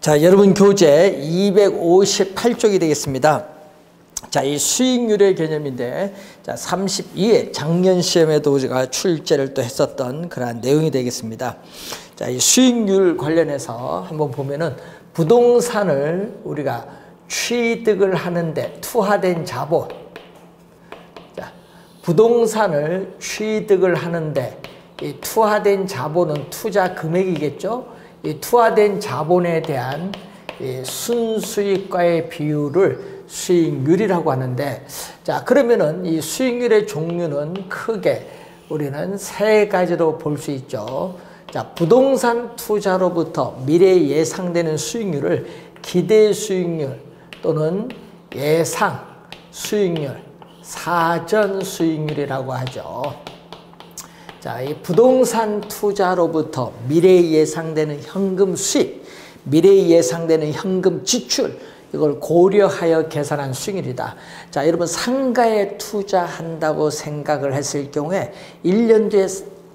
자, 여러분 교재 258쪽이 되겠습니다. 자, 이 수익률의 개념인데, 자, 32회 작년 시험에도 제가 출제를 또 했었던 그러한 내용이 되겠습니다. 자, 이 수익률 관련해서 한번 보면은 부동산을 우리가 취득을 하는데 투하된 자본, 자, 부동산을 취득을 하는데 이 투하된 자본은 투자 금액이겠죠. 이 투하된 자본에 대한 이 순수익과의 비율을 수익률이라고 하는데, 자, 그러면은 이 수익률의 종류는 크게 우리는 세 가지로 볼 수 있죠. 자, 부동산 투자로부터 미래에 예상되는 수익률을 기대 수익률 또는 예상 수익률, 사전 수익률이라고 하죠. 자, 이 부동산 투자로부터 미래에 예상되는 현금 수입, 미래에 예상되는 현금 지출, 이걸 고려하여 계산한 수익률이다. 자, 여러분 상가에 투자한다고 생각을 했을 경우에 1년 뒤에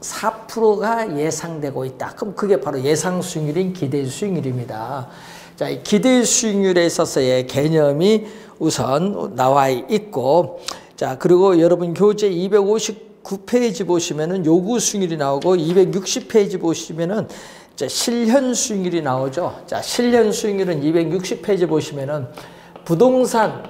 4%가 예상되고 있다. 그럼 그게 바로 예상 수익률인 기대 수익률입니다. 자, 이 기대 수익률에 있어서의 개념이 우선 나와 있고, 자, 그리고 여러분 교재 259페이지 보시면은 요구 수익률이 나오고 260페이지 보시면은 실현 수익률이 나오죠. 자, 실현 수익률은 260페이지 보시면은 부동산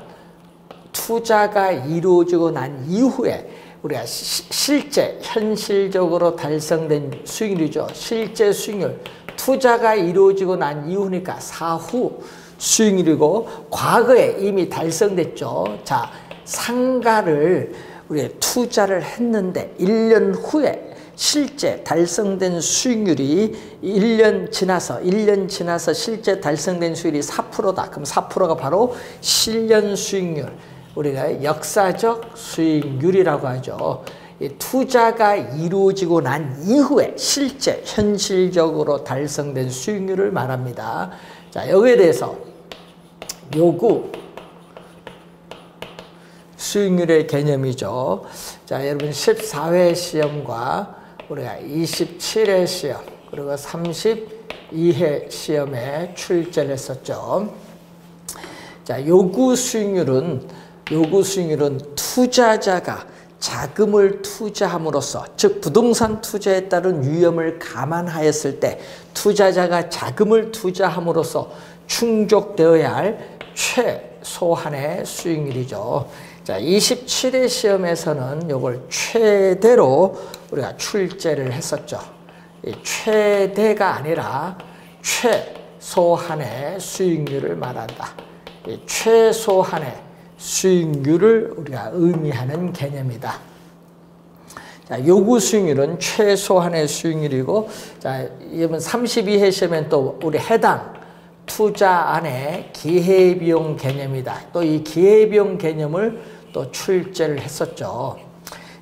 투자가 이루어지고 난 이후에 우리가 실제 현실적으로 달성된 수익률이죠. 실제 수익률, 투자가 이루어지고 난 이후니까 사후 수익률이고 과거에 이미 달성됐죠. 자, 상가를 우리가 투자를 했는데 1년 후에 실제 달성된 수익률이 1년 지나서 실제 달성된 수익률이 4%다. 그럼 4%가 바로 실현 수익률, 우리가 역사적 수익률이라고 하죠. 이 투자가 이루어지고 난 이후에 실제 현실적으로 달성된 수익률을 말합니다. 자, 여기에 대해서 요구 수익률의 개념이죠. 자, 여러분 14회 시험과 우리가 27회 시험 그리고 32회 시험에 출제를 했었죠. 자, 요구 수익률은 투자자가 자금을 투자함으로써, 즉 부동산 투자에 따른 위험을 감안하였을 때 투자자가 자금을 투자함으로써 충족되어야 할 최소한의 수익률이죠. 자, 27회 시험에서는 이걸 최대로 우리가 출제를 했었죠. 이 최대가 아니라 최소한의 수익률을 말한다. 이 최소한의 수익률을 우리가 의미하는 개념이다. 자, 요구 수익률은 최소한의 수익률이고, 자, 이번 32회 시험엔 또 우리 해당 투자 안에 기회비용 개념이다. 또 이 기회비용 개념을 또 출제를 했었죠.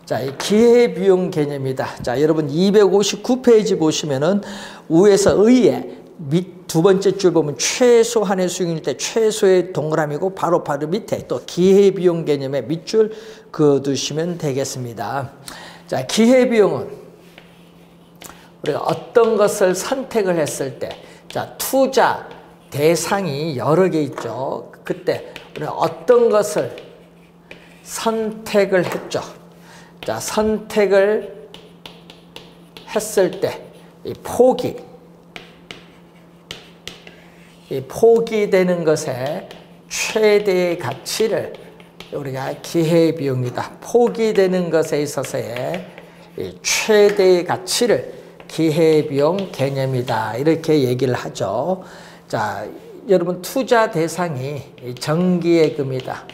자, 이 기회비용 개념이다. 자, 여러분 259페이지 보시면은 우에서 의에 밑 두 번째 줄 보면 최소한의 수익률일 때 최소의 동그라미고 바로 밑에 또 기회비용 개념의 밑줄 그어두시면 되겠습니다. 자, 기회비용은 우리가 어떤 것을 선택을 했을 때, 자, 투자 대상이 여러 개 있죠. 그때 우리가 어떤 것을 선택을 했죠. 자, 선택을 했을 때 이 포기되는 것의 최대의 가치를 우리가 기회비용이다. 포기되는 것에 있어서의 이 최대의 가치를 기회비용 개념이다. 이렇게 얘기를 하죠. 자, 여러분 투자 대상이 정기예금이다.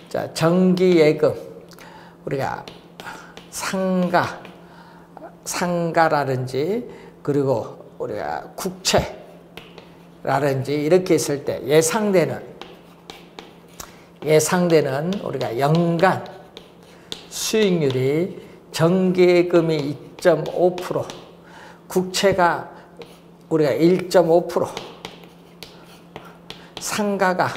자, 정기예금, 우리가 상가라든지 그리고 우리가 국채라든지 이렇게 있을 때 예상되는 우리가 연간 수익률이 정기예금이 2.5%, 국채가 우리가 1.5%, 상가가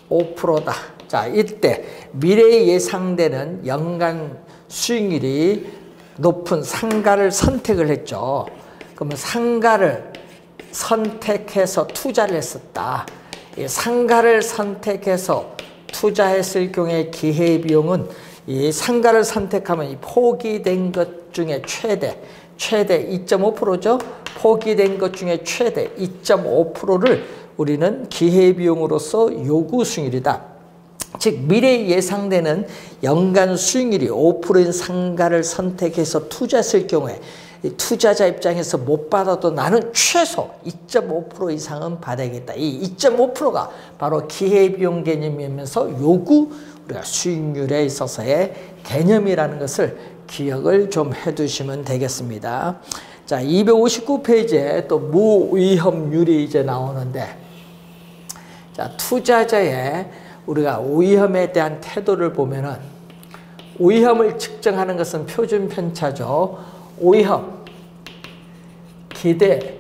5%다. 자, 이때 미래에 예상되는 연간 수익률이 높은 상가를 선택을 했죠. 그러면 상가를 선택해서 투자를 했었다. 이 상가를 선택해서 투자했을 경우에 기회비용은 이 상가를 선택하면 이 포기된 것 중에 최대 2.5%죠. 포기된 것 중에 최대 2.5%를 우리는 기회비용으로서 요구 수익률이다. 즉 미래에 예상되는 연간 수익률이 5%인 상가를 선택해서 투자했을 경우에 투자자 입장에서 못 받아도 나는 최소 2.5% 이상은 받아야겠다. 이 2.5%가 바로 기회비용 개념이면서 요구 우리가 수익률에 있어서의 개념이라는 것을 기억을 좀 해두시면 되겠습니다. 자, 259페이지에 또 무위험률이 이제 나오는데, 자, 투자자의 우리가 위험에 대한 태도를 보면은 위험을 측정하는 것은 표준 편차죠. 위험, 기대,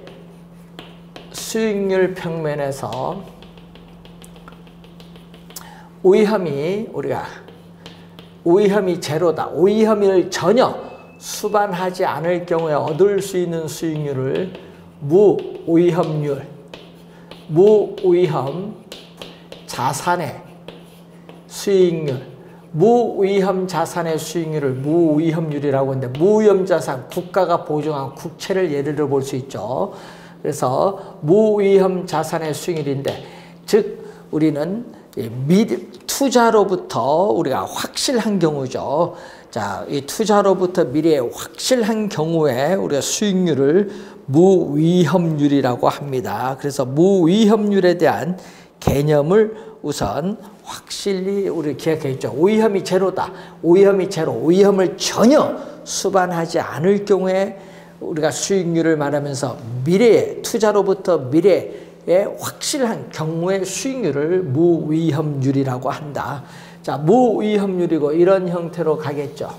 수익률 평면에서 위험이 제로다. 위험을 전혀 수반하지 않을 경우에 얻을 수 있는 수익률을 무위험률, 무위험 자산의 수익률, 무위험 자산의 수익률을 무위험률이라고 하는데, 무위험 자산, 국가가 보증한 국채를 예를 들어 볼 수 있죠. 그래서 무위험 자산의 수익률인데, 즉 우리는 투자로부터 우리가 확실한 경우죠. 자, 이 투자로부터 미래에 확실한 경우에 우리가 수익률을 무위험률이라고 합니다. 그래서 무위험률에 대한 개념을 우선 확실히 우리 기억했죠. 위험이 제로다. 위험이 제로. 위험을 전혀 수반하지 않을 경우에 우리가 수익률을 말하면서 미래에 투자로부터 미래에 확실한 경우의 수익률을 무위험률이라고 한다. 자, 무위험률이고 이런 형태로 가겠죠.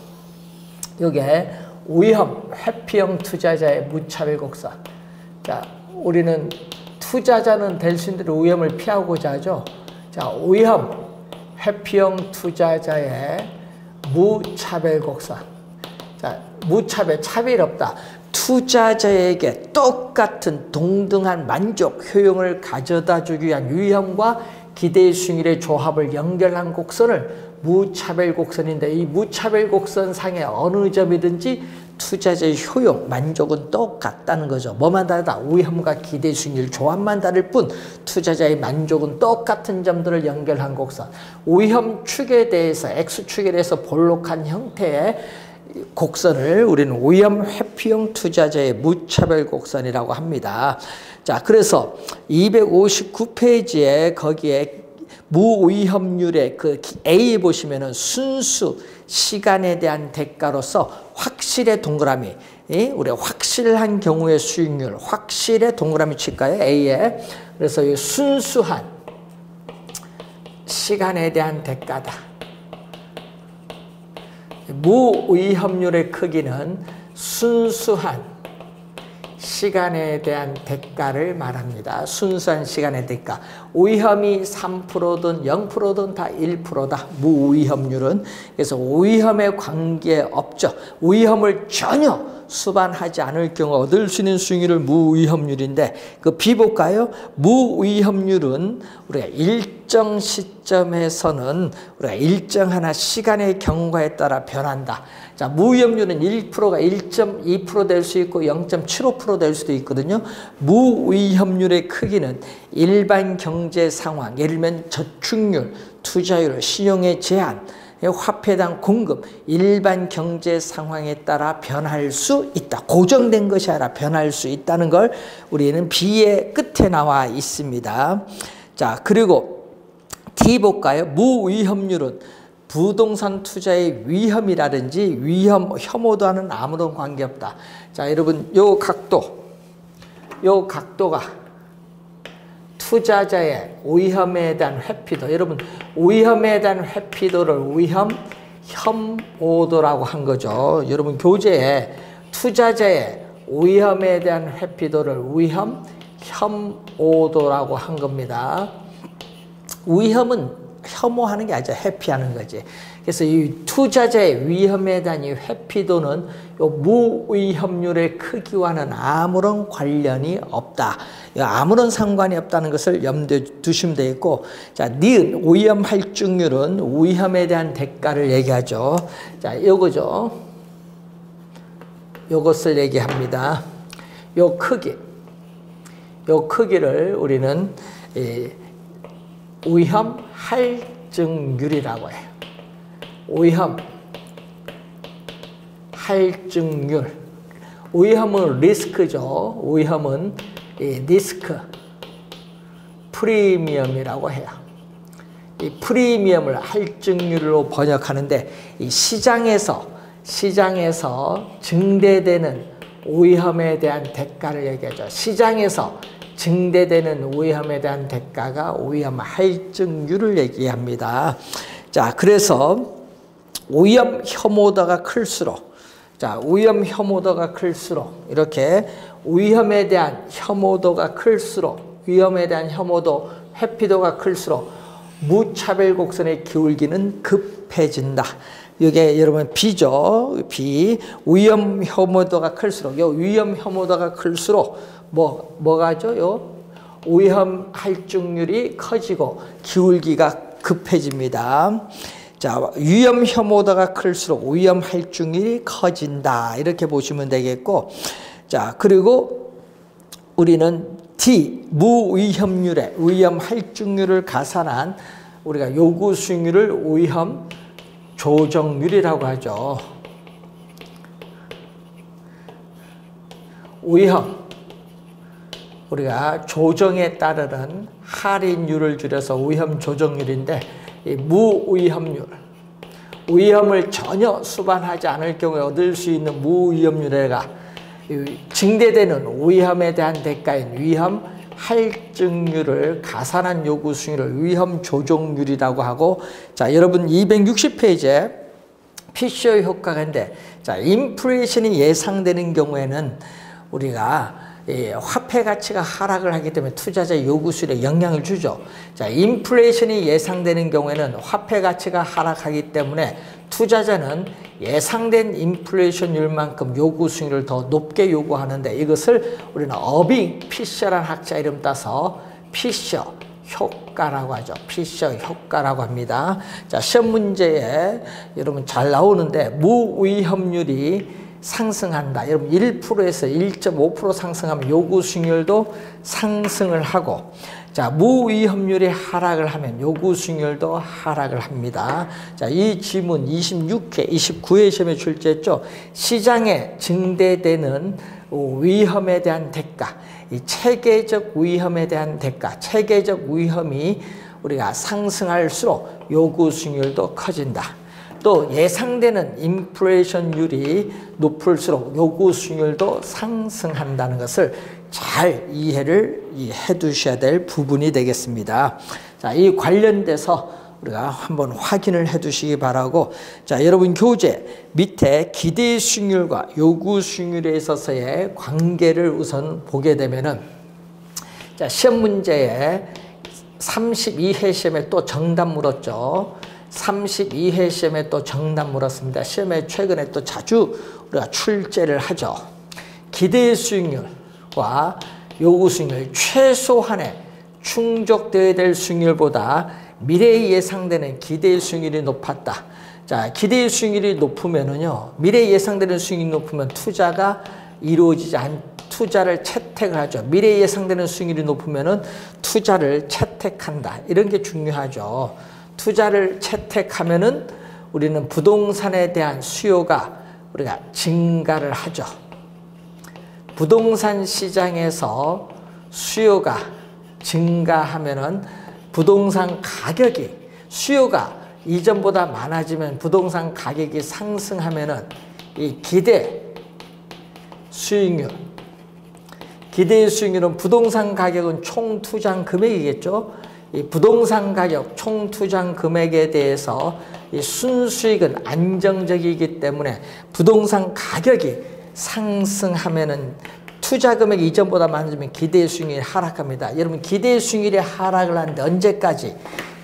요게 위험, 회피형 투자자의 무차별 곡선. 자, 우리는 투자자는 될 수 있는 대로 위험을 피하고자 하죠. 자, 위험, 회피형 투자자의 무차별 곡선. 자, 무차별, 차별이 없다. 투자자에게 똑같은 동등한 만족, 효용을 가져다 주기 위한 위험과 기대의 수익률의 조합을 연결한 곡선을 무차별 곡선인데, 이 무차별 곡선 상의 어느 점이든지 투자자의 효용, 만족은 똑같다는 거죠. 뭐만 다르다? 위험과 기대 수익률 조합만 다를 뿐 투자자의 만족은 똑같은 점들을 연결한 곡선. 위험 축에 대해서 X축에 대해서 볼록한 형태의 곡선을 우리는 위험 회피형 투자자의 무차별 곡선이라고 합니다. 자, 그래서 259페이지에 거기에 무위험률의 그 A 보시면은 순수 시간에 대한 대가로서 확실의 동그라미, 우리 확실한 경우의 수익률, 확실의 동그라미 칠까요? A에. 그래서 이 순수한 시간에 대한 대가다. 무위험률의 크기는 순수한 시간에 대한 대가를 말합니다. 순수한 시간의 대가. 위험이 3%든 0%든 다 1%다. 무위험률은. 그래서 위험에 관계없죠. 위험을 전혀 수반하지 않을 경우 얻을 수 있는 수익률을 무위험률인데, 그 B 볼까요? 무위험률은 우리가 일정 시점에서는 우리가 일정한 시간의 경과에 따라 변한다. 자, 무위험률은 1%가 1.2% 될 수 있고 0.75% 될 수도 있거든요. 무위험률의 크기는 일반 경제 상황, 예를 들면 저축률, 투자율, 신용의 제한, 화폐당 공급, 일반 경제 상황에 따라 변할 수 있다. 고정된 것이 아니라 변할 수 있다는 걸 우리는 B의 끝에 나와 있습니다. 자, 그리고 D 볼까요? 무위험률은 부동산 투자의 위험이라든지 위험, 혐오도와는 아무런 관계없다. 자, 여러분, 요 각도가 투자자의 위험에 대한 회피도, 여러분 위험에 대한 회피도를 위험, 혐오도라고 한 거죠. 여러분 교재에 투자자의 위험에 대한 회피도를 위험, 혐오도라고 한 겁니다. 위험은 혐오하는 게 아니라 회피하는 거지. 그래서 이 투자자의 위험에 대한 이 회피도는 요 무위험률의 크기와는 아무런 관련이 없다. 아무런 상관이 없다는 것을 염두에 두시면 되겠고, 자, 니은 위험 할증률은 위험에 대한 대가를 얘기하죠. 자, 요거죠. 요것을 얘기합니다. 요 크기를 우리는 위험 할증률이라고 해요. 위험 할증률. 위험은 리스크죠. 위험은 리스크 프리미엄이라고 해요. 이 프리미엄을 할증률로 번역하는데, 이 시장에서 증대되는 위험에 대한 대가를 얘기하죠. 시장에서 증대되는 위험에 대한 대가가 위험 할증률을 얘기합니다. 자, 그래서 위험 혐오도가 클수록, 자, 위험 혐오도가 클수록, 이렇게 위험에 대한 혐오도가 클수록, 위험에 대한 혐오도, 회피도가 클수록 무차별 곡선의 기울기는 급해진다. 이게 여러분 B죠. B. 위험 혐오도가 클수록, 요 위험 혐오도가 클수록 뭐가죠? 요 위험 할증률이 커지고 기울기가 급해집니다. 자, 위험 혐오도가 클수록 위험 할증률이 커진다. 이렇게 보시면 되겠고, 자, 그리고 우리는 D. 무위험률의 위험 할증률을 가산한 우리가 요구 수익률을 위험 조정률이라고 하죠. 위험, 우리가 조정에 따르는 할인율을 줄여서 위험 조정률인데, 이 무위험률, 위험을 전혀 수반하지 않을 경우에 얻을 수 있는 무위험률에가 증대되는 위험에 대한 대가인 위험 할증률을 가산한 요구 수익률을 위험 조정률이라고 하고, 자, 여러분 260페이지에 피셔 효과가 있는데, 자, 인플레이션이 예상되는 경우에는 우리가 화폐 가치가 하락을 하기 때문에 투자자 요구 수익에 영향을 주죠. 자, 인플레이션이 예상되는 경우에는 화폐 가치가 하락하기 때문에 투자자는 예상된 인플레이션율만큼 요구 수익률을 더 높게 요구하는데, 이것을 우리는 어빙 피셔라는 학자 이름 따서 피셔 효과라고 하죠. 피셔 효과라고 합니다. 자, 시험 문제에 여러분 잘 나오는데, 무위험률이 상승한다. 여러분 1%에서 1.5% 상승하면 요구 수익률도 상승을 하고, 자, 무위험률이 하락을 하면 요구 수익률도 하락을 합니다. 자, 이 지문 26회, 29회 시험에 출제했죠. 시장에 증대되는 위험에 대한 대가, 이 체계적 위험에 대한 대가, 체계적 위험이 우리가 상승할수록 요구 수익률도 커진다. 또 예상되는 인플레이션율이 높을수록 요구 수익률도 상승한다는 것을 잘 이해를 해 두셔야 될 부분이 되겠습니다. 자, 이 관련돼서 우리가 한번 확인을 해 두시기 바라고, 자, 여러분 교재 밑에 기대 수익률과 요구 수익률에 있어서의 관계를 우선 보게 되면은, 자, 시험 문제에 32회 시험에 또 정답 물었죠. 32회 시험에 또 정답 물었습니다. 시험에 최근에 또 자주 우리가 출제를 하죠. 기대 수익률과 요구 수익률, 최소한의 충족되어야 될 수익률보다 미래에 예상되는 기대 수익률이 높았다. 자, 기대 수익률이 높으면은요, 미래에 예상되는 수익률이 높으면 투자가 이루어지지 투자를 채택을 하죠. 미래에 예상되는 수익률이 높으면은 투자를 채택한다. 이런 게 중요하죠. 투자를 채택하면은 우리는 부동산에 대한 수요가 우리가 증가를 하죠. 부동산 시장에서 수요가 증가하면은 부동산 가격이, 수요가 이전보다 많아지면 부동산 가격이 상승하면은 이 기대 수익률, 기대 수익률은 부동산 가격은 총 투자 금액이겠죠. 이 부동산 가격 총 투자 금액에 대해서 이 순수익은 안정적이기 때문에 부동산 가격이 상승하면은 투자 금액이 이전보다 많아지면 기대 수익률이 하락합니다. 여러분 기대 수익률이 하락을 하는데 언제까지?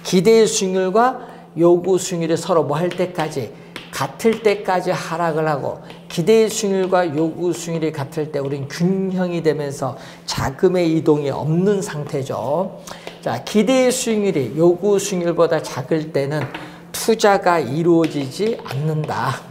기대 수익률과 요구 수익률이 서로 뭐 할 때까지 같을 때까지 하락을 하고 기대 수익률과 요구 수익률이 같을 때 우린 균형이 되면서 자금의 이동이 없는 상태죠. 자, 기대 수익률이 요구 수익률보다 작을 때는 투자가 이루어지지 않는다.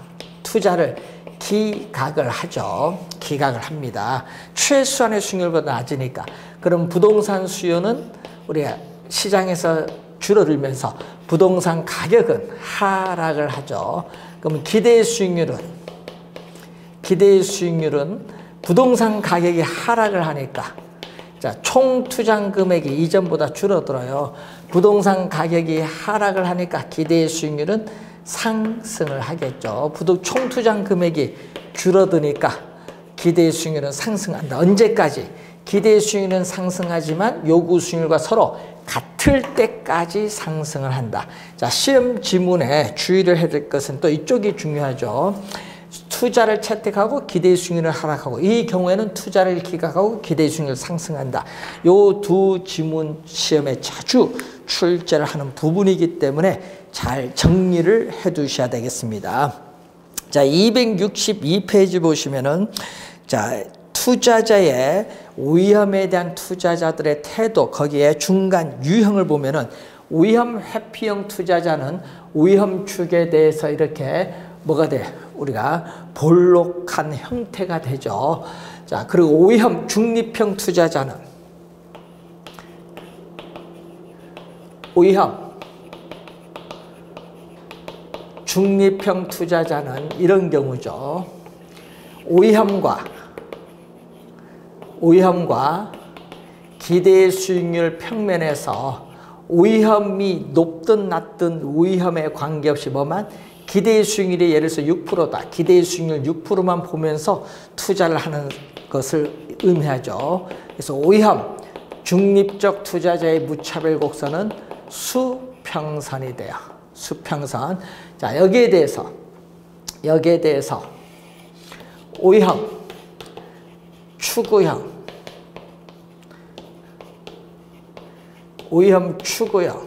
투자를 기각을 하죠. 기각을 합니다. 최소한의 수익률보다 낮으니까. 그럼 부동산 수요는 우리가 시장에서 줄어들면서 부동산 가격은 하락을 하죠. 그럼 기대 수익률은 부동산 가격이 하락을 하니까 자, 총 투자 금액이 이전보다 줄어들어요. 부동산 가격이 하락을 하니까 기대 수익률은 상승을 하겠죠. 총 투자 금액이 줄어드니까 기대 수익률은 상승한다. 언제까지? 기대 수익률은 상승하지만 요구 수익률과 서로 같을 때까지 상승을 한다. 자, 시험 지문에 주의를 해야 될 것은 또 이쪽이 중요하죠. 투자를 채택하고 기대 수익률을 하락하고 이 경우에는 투자를 기각하고 기대 수익률을 상승한다. 요 두 지문 시험에 자주 출제를 하는 부분이기 때문에 잘 정리를 해 두셔야 되겠습니다. 자, 262페이지 보시면은 자, 투자자의 위험에 대한 투자자들의 태도, 거기에 중간 유형을 보면은 위험 회피형 투자자는 위험 축에 대해서 이렇게 뭐가 돼? 우리가 볼록한 형태가 되죠. 자, 그리고 위험 중립형 투자자는 위험 중립형 투자자는 이런 경우죠. 위험과 기대 수익률 평면에서 위험이 높든 낮든 위험에 관계없이 뭐만 기대 수익률이 예를 들어서 6%다. 기대 수익률 6%만 보면서 투자를 하는 것을 의미하죠. 그래서 위험 중립적 투자자의 무차별 곡선은 수평선이 돼요. 수평선. 자, 여기에 대해서 위험 추구형, 위험 추구형,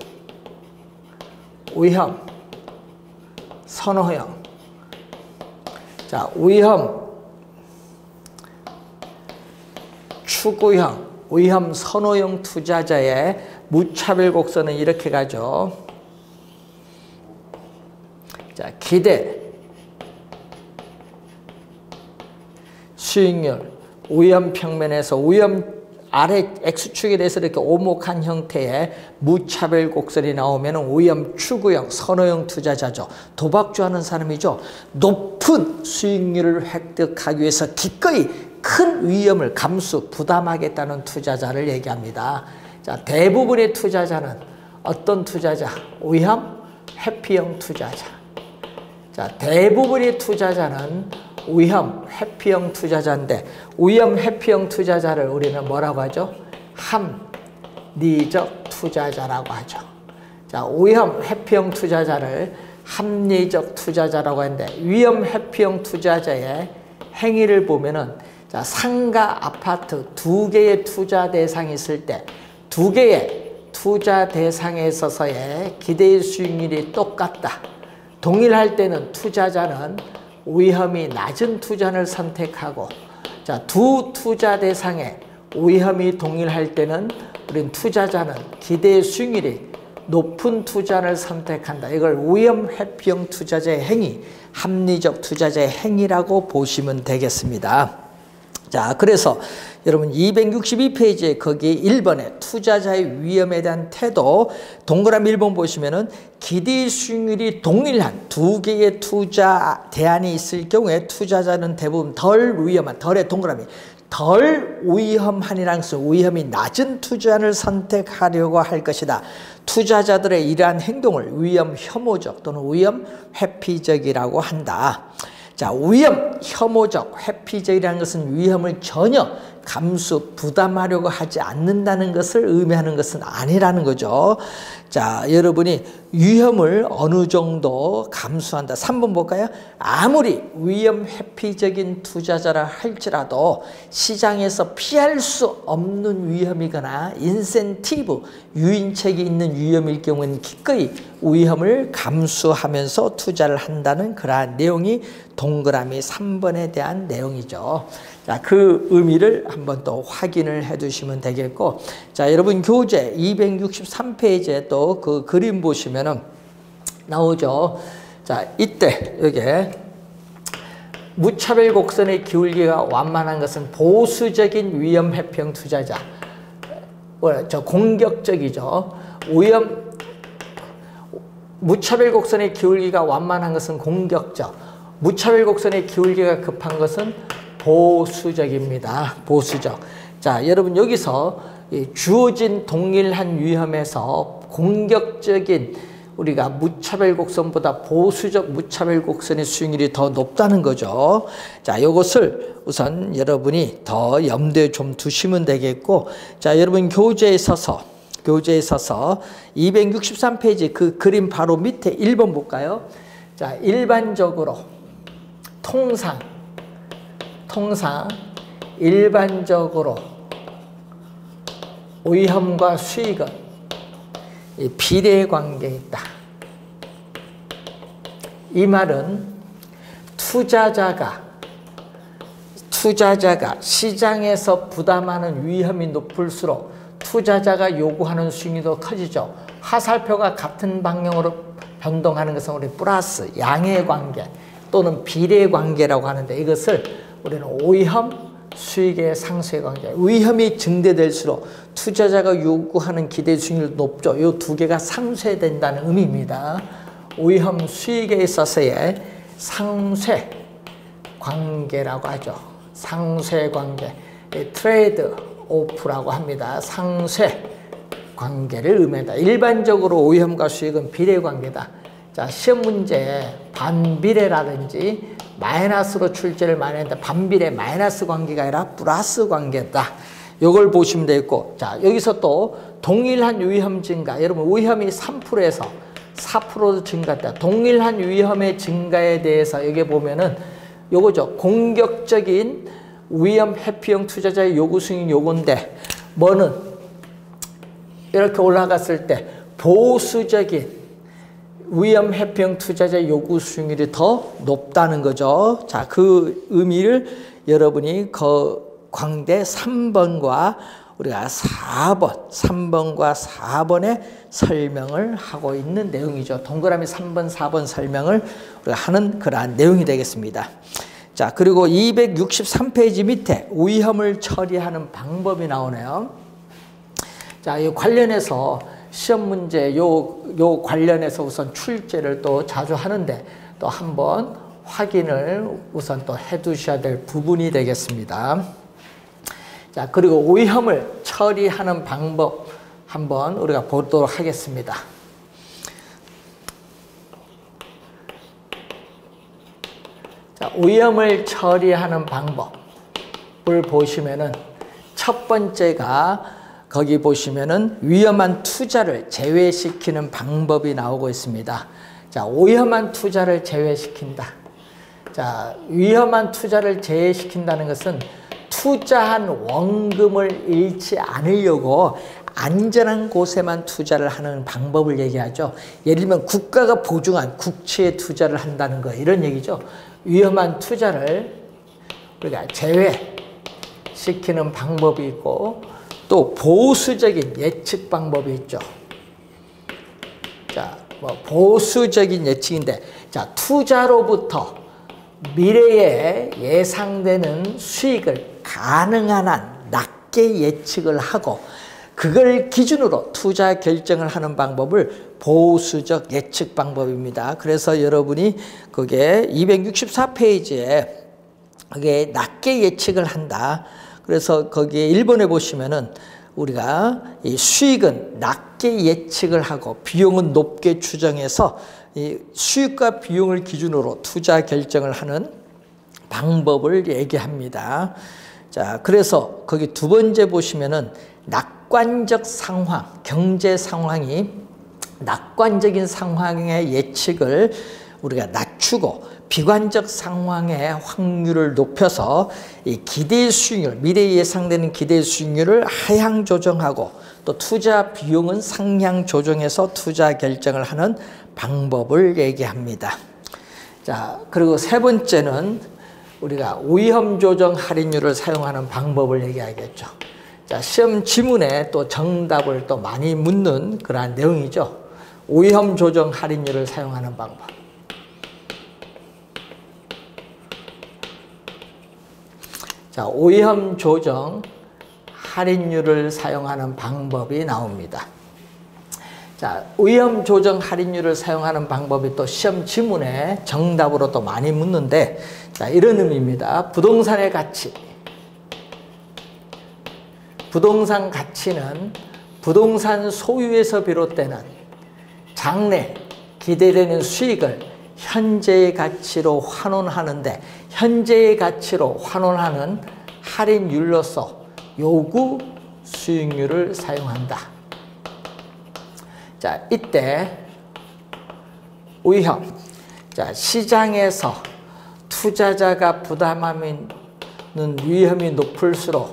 위험 선호형. 자, 위험 추구형, 위험 선호형 투자자의 무차별 곡선은 이렇게 가죠. 자, 기대 수익률 위험 평면에서 위험 아래 X축에 대해서 이렇게 오목한 형태의 무차별 곡선이 나오면 위험 추구형, 선호형 투자자죠. 도박주 하는 사람이죠. 높은 수익률을 획득하기 위해서 기꺼이 큰 위험을 부담하겠다는 투자자를 얘기합니다. 자, 대부분의 투자자는 어떤 투자자? 위험 회피형 투자자. 자, 대부분의 투자자는 위험 회피형 투자자인데 위험 회피형 투자자를 우리는 뭐라고 하죠? 합리적 투자자라고 하죠. 자, 위험 회피형 투자자를 합리적 투자자라고 하는데 위험 회피형 투자자의 행위를 보면은 자, 상가 아파트 두 개의 투자 대상이 있을 때 두 개의 투자 대상에 있어서의 기대 수익률이 똑같다. 동일할 때는 투자자는 위험이 낮은 투자를 선택하고 자, 두 투자 대상의 위험이 동일할 때는 우린 투자자는 기대 수익률이 높은 투자를 선택한다. 이걸 위험 회피형 투자자의 행위, 합리적 투자자의 행위라고 보시면 되겠습니다. 자, 그래서 여러분 262페이지에 거기 1번에 투자자의 위험에 대한 태도 동그라미 1번 보시면은 기대 수익률이 동일한 두 개의 투자 대안이 있을 경우에 투자자는 대부분 덜 위험한, 덜의 동그라미 덜 위험한이라는 것은 위험이 낮은 투자를 선택하려고 할 것이다. 투자자들의 이러한 행동을 위험 혐오적 또는 위험 회피적이라고 한다. 자, 위험 혐오적 회피적이라는 것은 위험을 전혀 부담하려고 하지 않는다는 것을 의미하는 것은 아니라는 거죠. 자, 여러분이 위험을 어느 정도 감수한다. 3번 볼까요? 아무리 위험 회피적인 투자자라 할지라도 시장에서 피할 수 없는 위험이거나 인센티브, 유인책이 있는 위험일 경우는 기꺼이 위험을 감수하면서 투자를 한다는 그러한 내용이 동그라미 3번에 대한 내용이죠. 자, 그 의미를 한번 또 확인을 해 두시면 되겠고, 자, 여러분 교재 263페이지에 또 그 그림 보시면은 나오죠. 자, 이때 여기에 무차별 곡선의 기울기가 완만한 것은 보수적인 위험 회피형 투자자, 공격적이죠. 무차별 곡선의 기울기가 완만한 것은 공격적, 무차별 곡선의 기울기가 급한 것은 보수적입니다. 보수적. 자, 여러분 여기서 주어진 동일한 위험에서 공격적인 우리가 무차별 곡선보다 보수적 무차별 곡선의 수익률이 더 높다는 거죠. 자, 이것을 우선 여러분이 더 염두에 좀 두시면 되겠고, 자, 여러분 교재에 있어서 263페이지 그 그림 바로 밑에 1번 볼까요? 자, 일반적으로 통상 일반적으로 위험과 수익은 비례 관계에 있다. 이 말은 투자자가 시장에서 부담하는 위험이 높을수록 투자자가 요구하는 수익이 더 커지죠. 화살표가 같은 방향으로 변동하는 것은 우리 플러스 양의 관계 또는 비례 관계라고 하는데, 이것을 우리는 위험, 수익의 상쇄 관계. 위험이 증대될수록 투자자가 요구하는 기대 수익률이 높죠. 이 두 개가 상쇄된다는 의미입니다. 위험, 수익에 있어서의 상쇄 관계라고 하죠. 상쇄 관계. 트레이드 오프라고 합니다. 상쇄 관계를 의미한다. 일반적으로 위험과 수익은 비례 관계다. 자, 시험 문제에 반비례라든지 마이너스로 출제를 많이 했는데 반비례 마이너스 관계가 아니라 플러스 관계다. 이걸 보시면 되겠고, 자, 여기서 또 동일한 위험 증가. 여러분 위험이 3%에서 4% 증가했다. 동일한 위험의 증가에 대해서 여기 보면은 요거죠. 공격적인 위험 회피형 투자자의 요구 수익 요건데, 뭐는 이렇게 올라갔을 때 보수적인 위험 회피형 투자자의 요구 수익률이 더 높다는 거죠. 자, 그 의미를 여러분이 광대 3번과 우리가 3번과 4번에 설명을 하고 있는 내용이죠. 동그라미 3번, 4번 설명을 우리가 하는 그러한 내용이 되겠습니다. 자, 그리고 263페이지 밑에 위험을 처리하는 방법이 나오네요. 자, 이 관련해서 시험 문제 요 관련해서 우선 출제를 또 자주 하는데 또 한번 확인을 우선 또 해 두셔야 될 부분이 되겠습니다. 자, 그리고 위험을 처리하는 방법 한번 우리가 보도록 하겠습니다. 자, 위험을 처리하는 방법을 보시면은 첫 번째가 거기 보시면은 위험한 투자를 제외시키는 방법이 나오고 있습니다. 자, 위험한 투자를 제외시킨다. 자, 위험한 투자를 제외시킨다는 것은 투자한 원금을 잃지 않으려고 안전한 곳에만 투자를 하는 방법을 얘기하죠. 예를 들면 국가가 보증한 국채에 투자를 한다는 거, 이런 얘기죠. 위험한 투자를 우리가 제외시키는 방법이 있고, 또 보수적인 예측 방법이 있죠. 자, 보수적인 예측인데, 자, 투자로부터 미래에 예상되는 수익을 가능한 한 낮게 예측을 하고 그걸 기준으로 투자 결정을 하는 방법을 보수적 예측 방법입니다. 그래서 여러분이 그게 264페이지에 그게 낮게 예측을 한다. 그래서 거기에 1번에 보시면은 우리가 이 수익은 낮게 예측을 하고 비용은 높게 추정해서 이 수익과 비용을 기준으로 투자 결정을 하는 방법을 얘기합니다. 자, 그래서 거기 두 번째 보시면은 낙관적 상황, 경제 상황이 낙관적인 상황의 예측을 우리가 낮추고 비관적 상황의 확률을 높여서 이 기대 수익률, 미래에 예상되는 기대 수익률을 하향 조정하고 또 투자 비용은 상향 조정해서 투자 결정을 하는 방법을 얘기합니다. 자, 그리고 세 번째는 우리가 위험 조정 할인율을 사용하는 방법을 얘기하겠죠. 자, 시험 지문에 또 정답을 또 많이 묻는 그러한 내용이죠. 위험 조정 할인율을 사용하는 방법. 자, 위험 조정 할인율을 사용하는 방법이 나옵니다. 자, 위험 조정 할인율을 사용하는 방법이 또 시험 지문에 정답으로 또 많이 묻는데, 자, 이런 의미입니다. 부동산의 가치. 부동산 가치는 부동산 소유에서 비롯되는 장래 기대되는 수익을 현재의 가치로 환원하는데, 현재의 가치로 환원하는 할인율로서 요구 수익률을 사용한다. 자, 이때 위험. 자, 시장에서 투자자가 부담하는 위험이 높을수록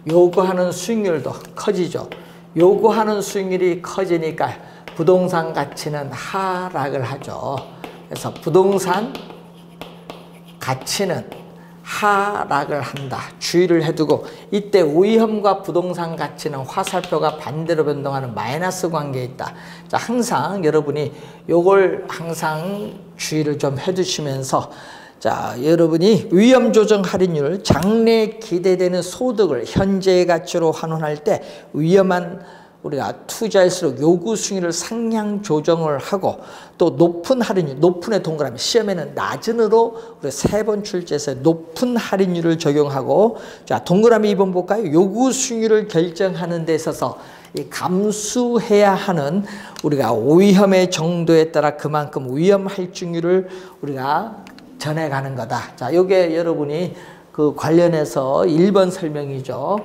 요구하는 수익률도 커지죠. 요구하는 수익률이 커지니까 부동산 가치는 하락을 하죠. 그래서 부동산 가치는 하락을 한다. 주의를 해두고, 이때 위험과 부동산 가치는 화살표가 반대로 변동하는 마이너스 관계에 있다. 자, 항상 여러분이 요걸 항상 주의를 좀 해두시면서, 자, 여러분이 위험 조정 할인율, 장래에 기대되는 소득을 현재의 가치로 환원할 때 위험한 우리가 투자일수록 요구 수익률을 상향 조정을 하고, 또 높은 할인율, 높은의 동그라미, 시험에는 낮은으로 우리 3번 출제에서 높은 할인율을 적용하고, 자, 동그라미 2번 볼까요? 요구 수익률을 결정하는 데 있어서 이 감수해야 하는 우리가 위험의 정도에 따라 그만큼 위험 할증률을 우리가 전해가는 거다. 자, 요게 여러분이 그 관련해서 1번 설명이죠.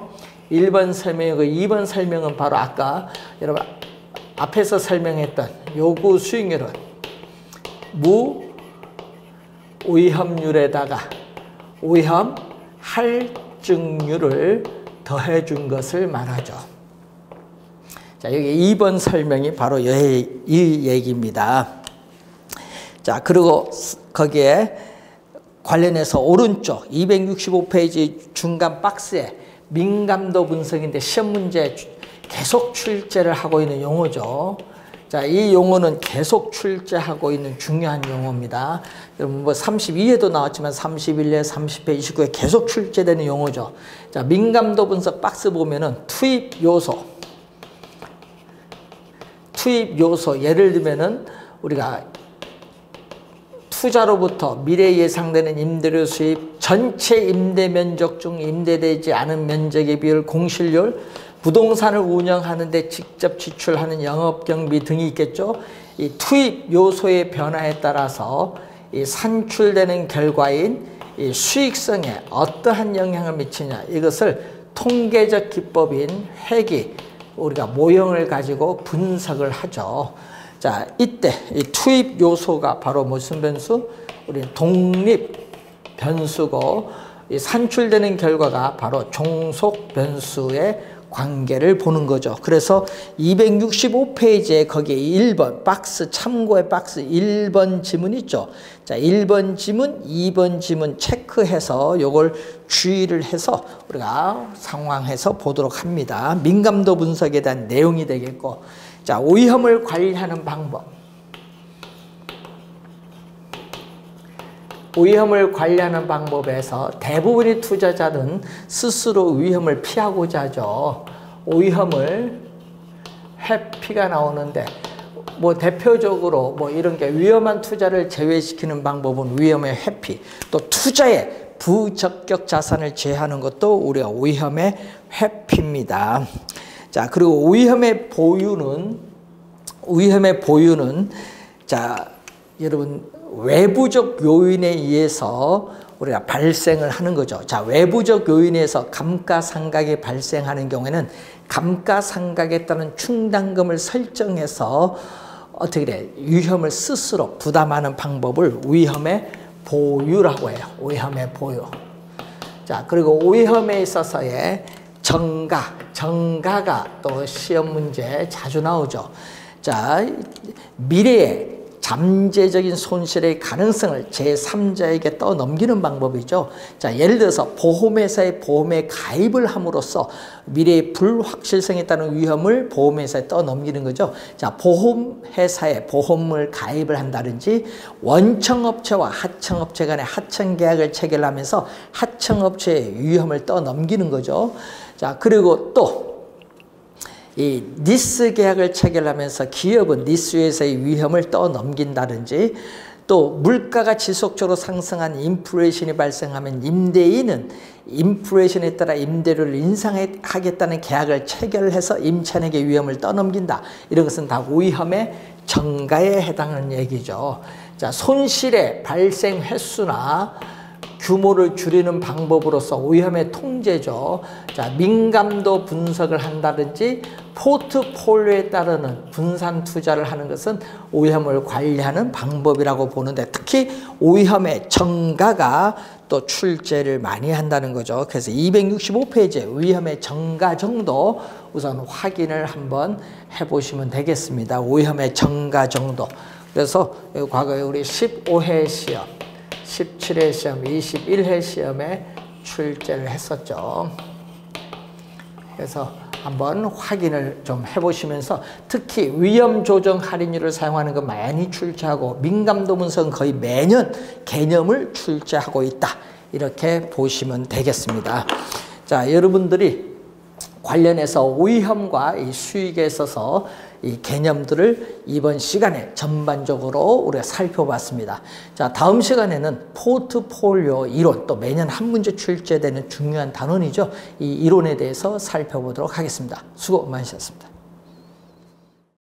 1번 설명이고 2번 설명은 바로 아까 여러분 앞에서 설명했던 요구 수익률은 무위험률에다가 위험 할증률을 더해 준 것을 말하죠. 자, 여기 2번 설명이 바로 이 얘기입니다. 자, 그리고 거기에 관련해서 오른쪽 265페이지 중간 박스에 민감도 분석인데 시험 문제 계속 출제를 하고 있는 용어죠. 자, 이 용어는 계속 출제하고 있는 중요한 용어입니다. 여러분 뭐 32회도 나왔지만 31회, 30회, 29회 계속 출제되는 용어죠. 자, 민감도 분석 박스 보면은 투입 요소 예를 들면은 우리가 투자로부터 미래 예상되는 임대료 수입, 전체 임대 면적 중 임대되지 않은 면적의 비율, 공실률, 부동산을 운영하는 데 직접 지출하는 영업경비 등이 있겠죠. 이 투입 요소의 변화에 따라서 이 산출되는 결과인 이 수익성에 어떠한 영향을 미치냐, 이것을 통계적 기법인 회계, 우리가 모형을 가지고 분석을 하죠. 자, 이때 이 투입 요소가 바로 무슨 변수? 우리 독립 변수고, 이 산출되는 결과가 바로 종속 변수의 관계를 보는 거죠. 그래서 265페이지에 거기에 1번 박스, 참고의 박스 1번 지문 있죠. 자, 1번 지문, 2번 지문 체크해서 요걸 주의를 해서 우리가 상황해서 보도록 합니다. 민감도 분석에 대한 내용이 되겠고, 자, 위험을 관리하는 방법. 위험을 관리하는 방법에서 대부분의 투자자는 스스로 위험을 피하고자 하죠. 위험을 회피가 나오는데, 뭐 대표적으로 뭐 이런 게 위험한 투자를 제외시키는 방법은 위험의 회피, 또 투자에 부적격 자산을 제외하는 것도 우리가 위험의 회피입니다. 자, 그리고 위험의 보유는 자, 여러분 외부적 요인에 의해서 우리가 발생을 하는 거죠. 자, 외부적 요인에서 감가상각이 발생하는 경우에는 감가상각에 따른 충당금을 설정해서 어떻게 돼? 위험을 스스로 부담하는 방법을 위험의 보유라고 해요. 위험의 보유. 자, 그리고 위험에 있어서의 정가가 또 시험 문제에 자주 나오죠. 자, 미래에 잠재적인 손실의 가능성을 제3자에게 떠넘기는 방법이죠. 자, 예를 들어서 보험회사의 보험에 가입을 함으로써 미래의 불확실성에 따른 위험을 보험회사에 떠넘기는 거죠. 자, 보험회사에 보험을 가입을 한다든지 원청업체와 하청업체 간의 하청계약을 체결하면서 하청업체의 위험을 떠넘기는 거죠. 자, 그리고 또 이 니스 계약을 체결하면서 기업은 니스에서의 위험을 떠넘긴다든지 또 물가가 지속적으로 상승한 인플레이션이 발생하면 임대인은 인플레이션에 따라 임대료를 인상하겠다는 계약을 체결해서 임차인에게 위험을 떠넘긴다. 이런 것은 다 위험의 정가에 해당하는 얘기죠. 자, 손실의 발생 횟수나 규모를 줄이는 방법으로서 위험의 통제죠. 자, 민감도 분석을 한다든지 포트폴리오에 따르는 분산 투자를 하는 것은 위험을 관리하는 방법이라고 보는데 특히 위험의 정가가 또 출제를 많이 한다는 거죠. 그래서 265페이지에 위험의 정가 정도 우선 확인을 한번 해보시면 되겠습니다. 위험의 정가 정도. 그래서 과거에 우리 15회 시험, 17회 시험, 21회 시험에 출제를 했었죠. 그래서 한번 확인을 좀 해보시면서 특히 위험 조정 할인율을 사용하는 거 많이 출제하고 민감도 분석은 거의 매년 개념을 출제하고 있다. 이렇게 보시면 되겠습니다. 자, 여러분들이 관련해서 위험과 이 수익에 있어서 이 개념들을 이번 시간에 전반적으로 우리가 살펴봤습니다. 자, 다음 시간에는 포트폴리오 이론, 또 매년 한 문제 출제되는 중요한 단원이죠. 이 이론에 대해서 살펴보도록 하겠습니다. 수고 많으셨습니다.